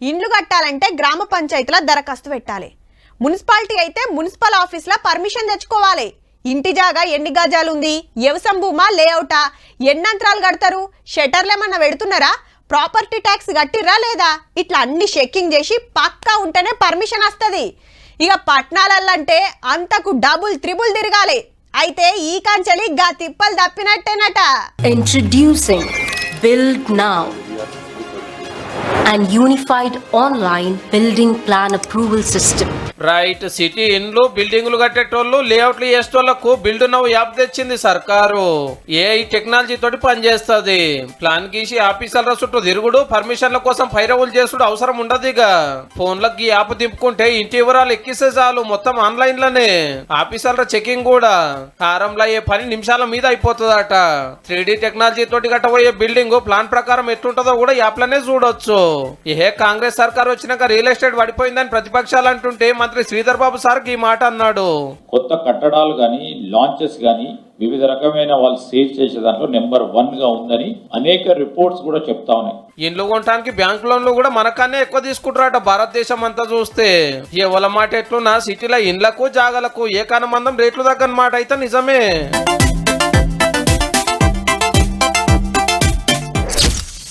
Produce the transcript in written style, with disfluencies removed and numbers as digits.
ఇండ్లు కట్టాలంటే గ్రామ పంచాయతీల దరఖాస్తు పెట్టాలి. మున్సిపాలిటీ అయితే మున్సిపల్ ఆఫీస్లో పర్మిషన్ తెచ్చుకోవాలి. ఇంటి జాగా ఎన్ని గజాలు ఉంది, వ్యవసాయ భూమా, లేఅవుటా, ఎన్నంతరాలు కడతారు, షటర్లు ఏమన్నా పెడుతున్నారా, ప్రాపర్టీ ట్యాక్స్ కట్టిర్రా లేదా, ఇట్లా అన్ని చెక్కింగ్ చేసి పక్కా ఉంటేనే పర్మిషన్ వస్తుంది. ఇక పట్టణాలంటే అంతకు డబుల్ త్రిబుల్ తిరగాలి. అయితే ఈ కాంచెలి గా తిప్పలు తప్పినట్టేనట. Introducing Build Now, an unified online building plan approval system. Right, city ఇండ్లు బిల్డింగ్లు కట్టేటోళ్ళు లేఅవుట్లు చేసేటోళ్లకు బిల్డ్ నౌ యాప్ తెచ్చింది సర్కారు. ఏఐ టెక్నాలజీ తోటి పనిచేస్తుంది. ప్లాన్ గీసి ఆఫీసర్ల చుట్టూ తిరుగుడు, పర్మిషన్ల కోసం ఫైరవులు చేసుడు అవసరం ఉండదు. ఇక ఫోన్లకు ఈ యాప్ దింపుకుంటే ఇంటి వివరాలు ఎక్కిస్తే చాలు, మొత్తం ఆన్లైన్ లోనే. ఆఫీసర్ల చెకింగ్ కూడా ఆరంలో అయ్యే పని నిమిషాల మీద అయిపోతుందట. 3D టెక్నాలజీ తోటి కట్టబోయే బిల్డింగ్ ప్లాన్ ప్రకారం ఎట్లుంటుందో కూడా యాప్ లోనే చూడొచ్చు. ఏ కాంగ్రెస్ సర్కార్ వచ్చినాక రియల్ ఎస్టేట్ పడిపోయిందని ప్రతిపక్షాలు అంటుంటే మంత్రి శ్రీధర్ బాబు సార్ ఈ మాట అన్నాడు. కొత్త కట్టడాలు గాని, లాంచెస్ గాని, వివిధ రకమైన వాళ్ళు సేల్ చేసే దాంట్లో నెంబర్ 1 గా ఉందని అనేక రిపోర్ట్స్ కూడా చెప్తా ఉన్నాయి. ఇండ్లు కొనడానికి బ్యాంక్ లోన్లు కూడా మనకన్నా ఎక్కువ తీసుకుంటారట భారతదేశం అంతా చూస్తే. ఎవల మాట ఎట్లున్నా సిటీలో ఇండ్లకు జాగలకు ఏకానుబంధం రేట్లు తగ్గని మాట అయితే నిజమే.